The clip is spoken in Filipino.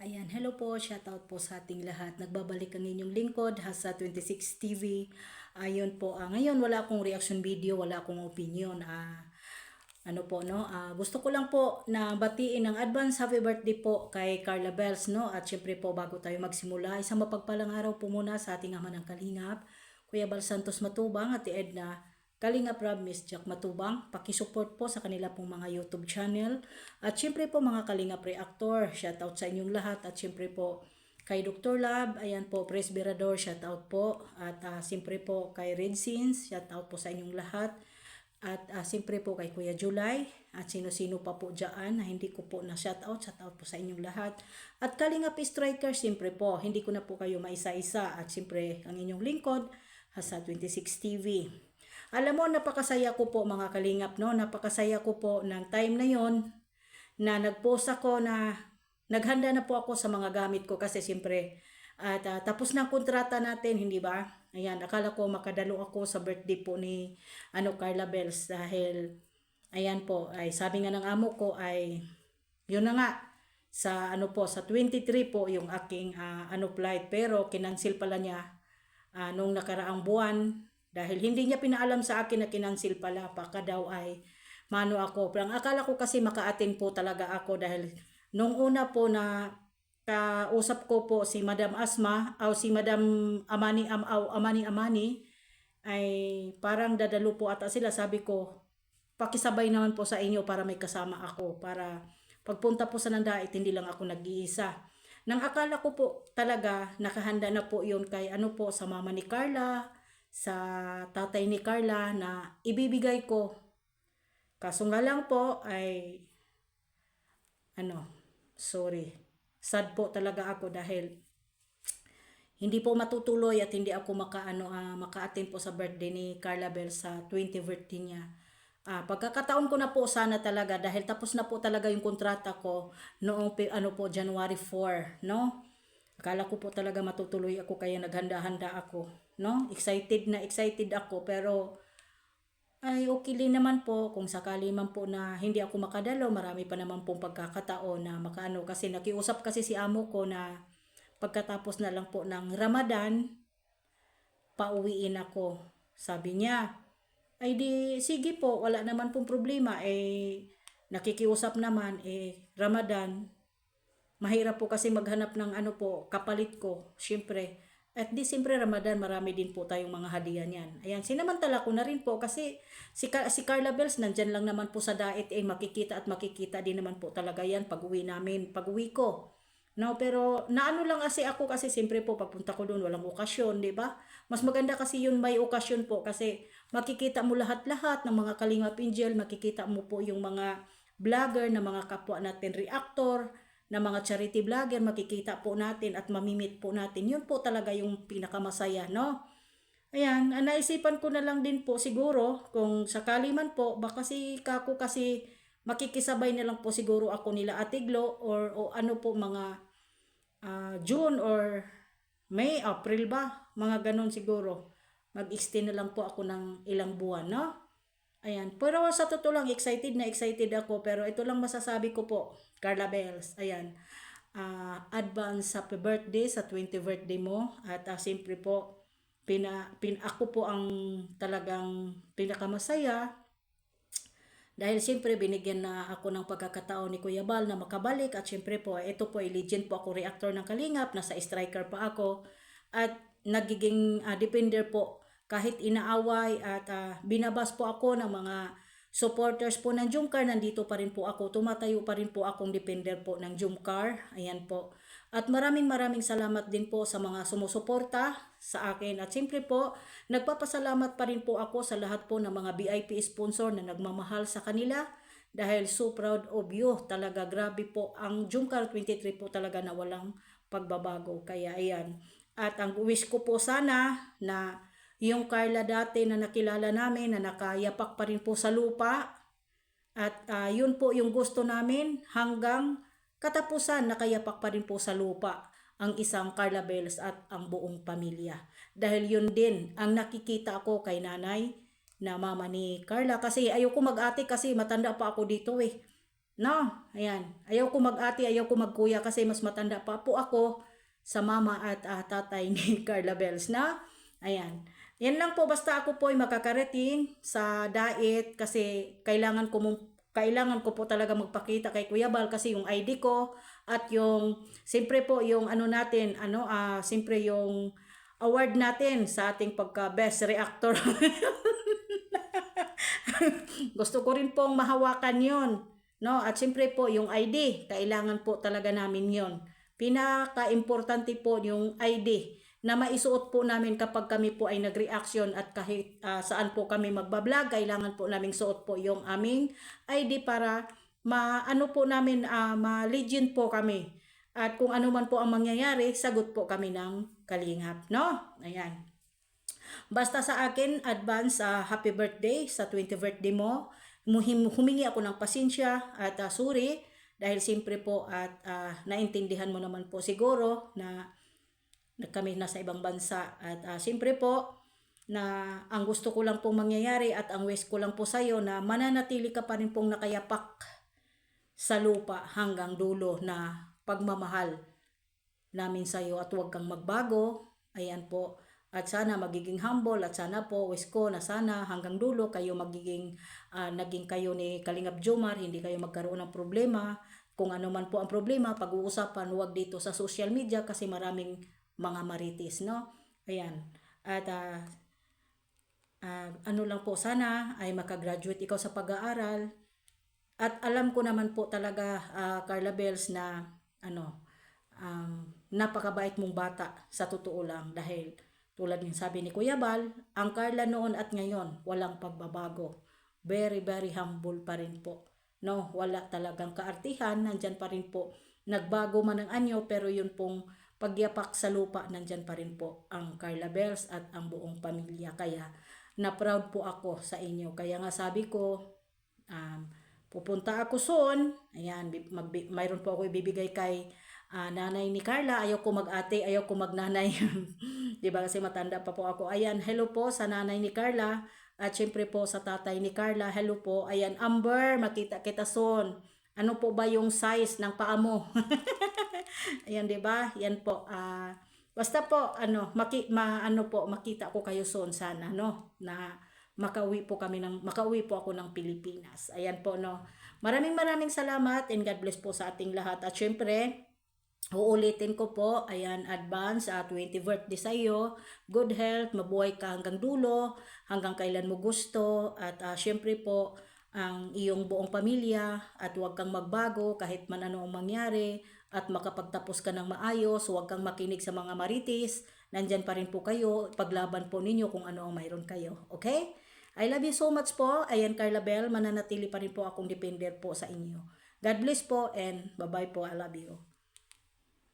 Ayan, hello po, shoutout po sa ating lahat. Nagbabalik ang inyong lingkod, Hasa 26 TV. Ayun po, ngayon wala akong reaction video, wala akong opinion. Ano po, no? Gusto ko lang po na batiin ng advance happy birthday po kay Carla Bells, no? At syempre po, bago tayo magsimula, isang mapagpalang araw po muna sa ating ama ng Kalingap, Kuya Bal Santos Matubang at Edna Kalingap Rob, Miss Jack Matubang. Pakisupport po sa kanila pong mga YouTube channel. At syempre po mga Kalingap Reactor, shoutout sa inyong lahat. At syempre po kay Dr. Lab, ayan po, Presbyrador, shoutout po. At syempre po kay Red Scenes, shoutout po sa inyong lahat. At siyempre po kay Kuya July at sino-sino pa po dyan na hindi ko po na shoutout po sa inyong lahat. At Kalingap Striker, siyempre po, hindi ko na po kayo maisa-isa. At siyempre, ang inyong lingkod, Hasa 26 TV. Alam mo, napakasaya ko po mga Kalingap, no? Napakasaya ko po ng time na yon na nag-post ako na naghanda na po ako sa mga gamit ko kasi siyempre at tapos na ang kontrata natin, hindi ba? Ayan, akala ko makadalo ako sa birthday po ni Carla Bells dahil ayan po, ay sabi nga ng amo ko ay yun na nga sa sa 23 po yung aking flight pero kinansil pala niya nung nakaraang buwan dahil hindi niya pinaalam sa akin na kinansil pala, baka daw ay mano ako. Pero ang akala ko kasi maka-attend po talaga ako dahil nung una po na kausap ko po si Madam Asma o si Madam Amani ay parang dadalo po ata sila. Sabi ko, pakisabay naman po sa inyo para may kasama ako. Para pagpunta po sa Nandait, hindi lang ako nag-iisa. Nang akala ko po talaga nakahanda na po yun kay po sa mama ni Carla, sa tatay ni Carla na ibibigay ko. Kaso nga lang po ay sorry. Sad po talaga ako dahil hindi po matutuloy at hindi ako maka-attend po sa birthday ni Carla Bell sa 20th birthday niya. Pagkakataon ko na po sana talaga dahil tapos na po talaga yung kontrata ko noong January 4, no? Akala ko po talaga matutuloy ako kaya naghanda-handa ako, no? Excited ako pero ay okay din naman po kung sakali man po na hindi ako makadalo, marami pa naman pong pagkakataon na kasi nakiusap kasi si amo ko na pagkatapos na lang po ng Ramadan, pauwiin ako. Sabi niya, ay di sige po, wala naman pong problema, nakikiusap naman, Ramadan, mahirap po kasi maghanap ng kapalit ko, syempre. At di siyempre Ramadan, marami din po tayong mga hadiah niyan. Ayan, sinamantala ko na rin po kasi si Carla Bells nandyan lang naman po sa Dait, makikita at makikita din naman po talaga yan pag-uwi namin, pag-uwi ko. No, pero naano lang kasi ako kasi siyempre po pagpunta ko doon walang okasyon, di ba? Mas maganda kasi yun may okasyon po kasi makikita mo lahat-lahat ng mga Kalingap Angel, makikita mo po yung mga vlogger na mga kapwa natin reactor, na mga charity vlogger, makikita po natin at mamimit po natin. Yun po talaga yung pinakamasaya, no? Ayan, naisipan ko na lang din po siguro, kung sakali man po, baka si Kako kasi makikisabay na lang po siguro ako nila Atiglo o ano po mga June or May, April ba? Mga ganon siguro. Mag-extend na lang po ako ng ilang buwan, no? Ayan. Pero sa totoo lang, excited ako. Pero ito lang masasabi ko po, Carla Bells. Ayan. Advance happy birthday sa 20th birthday mo. At siyempre po, ako po ang talagang pinakamasaya. Dahil siyempre binigyan na ako ng pagkakataon ni Kuya Bal na makabalik. At siyempre po, ito po ay legend po ako reactor ng Kalingap. Nasa striker pa ako. At nagiging defender po kahit inaaway at binabas po ako ng mga supporters po ng Jumcar, nandito pa rin po ako, tumatayo pa rin po akong defender po ng Jumcar, ayan po. At maraming salamat din po sa mga sumusuporta sa akin. At siyempre po, nagpapasalamat pa rin po ako sa lahat po ng mga VIP sponsor na nagmamahal sa kanila. Dahil so proud of you, talaga grabe po. Ang Jumcar 23 po talaga na walang pagbabago. Kaya ayan. At ang wish ko po sana na yung Carla dati na nakilala namin na nakayapak pa rin po sa lupa. At yun po yung gusto namin hanggang katapusan nakayapak pa rin po sa lupa ang isang Carla Bells at ang buong pamilya. Dahil yun din ang nakikita ko kay nanay na mama ni Carla. Kasi ayoko mag-ate kasi matanda pa ako dito eh. No, ayan. Ayaw ko mag-ate, ayaw ko magkuya kasi mas matanda pa po ako sa mama at tatay ni Carla Bells na. Ayan. Yan lang po, basta ako po ay makakarating sa diet kasi kailangan ko po talaga magpakita kay Kuya Bal kasi yung ID ko at yung siyempre po yung ano natin, siyempre yung award natin sa ating pagka best reactor. Gusto ko rin pong mahawakan yon, no? At siyempre po yung ID, kailangan po talaga namin yon. Pinaka-importante po yung ID na maisuot po namin kapag kami po ay nag-reaction at kahit saan po kami magbablog, kailangan po naming suot po yung aming ID para maano po namin, ma-legend po kami. At kung ano man po ang mangyayari, sagot po kami ng kalingap, no? Ayan. Basta sa akin, advance happy birthday sa 20th birthday mo. Humingi ako ng pasensya at sorry dahil siyempre po at naintindihan mo naman po siguro na kami nasa ibang bansa at siyempre po na ang gusto ko lang pong mangyayari at ang wish ko lang po sa iyo na mananatili ka pa rin pong nakayapak sa lupa hanggang dulo na pagmamahal namin sa iyo at huwag kang magbago. Ayan po. At sana magiging humble at sana po wish ko na sana hanggang dulo kayo magiging naging kayo ni Kalingap Jomar, hindi kayo magkaroon ng problema. Kung ano man po ang problema, pag-uusapan huwag dito sa social media kasi maraming mga marites, no? Ayan. At ano lang po sana ay makagraduate ikaw sa pag-aaral. At alam ko naman po talaga Carla Bells na napakabait mong bata sa totoo lang dahil tulad ng sabi ni Kuya Bal, ang Carla noon at ngayon, walang pagbabago. Very, very humble pa rin po. No, wala talagang kaartihan, nandyan pa rin po. Nagbago man ang anyo, pero yun pong pagyapak sa lupa, nandyan pa rin po ang Carla Bells at ang buong pamilya. Kaya, na-proud po ako sa inyo. Kaya nga sabi ko, pupunta ako soon. Ayan, mayroon po ako ibibigay kay nanay ni Carla. Ayaw ko mag-ate, ayaw ko mag-nanay. Diba kasi matanda pa po ako. Ayan, hello po sa nanay ni Carla. At syempre po sa tatay ni Carla, hello po. Ayan, Amber, makita kita soon. Ano po ba yung size ng paa mo? Ayan, diba? Yan po. Basta po, makita ko kayo soon sana, no? Na makauwi po ako ng Pilipinas. Ayan po, no? Maraming salamat and God bless po sa ating lahat. At syempre, uulitin ko po, ayan, advance 20th birthday sa iyo. Good health, mabuhay ka hanggang dulo, hanggang kailan mo gusto. At syempre po, ang iyong buong pamilya at huwag kang magbago kahit man ano ang mangyari at makapagtapos ka ng maayos, huwag kang makinig sa mga marites. Nandyan pa rin po kayo, paglaban po ninyo kung ano ang mayroon kayo. Okay? I love you so much po. Ayan, Carla Bell, mananatili pa rin po akong depender po sa inyo. God bless po and bye-bye po. I love you.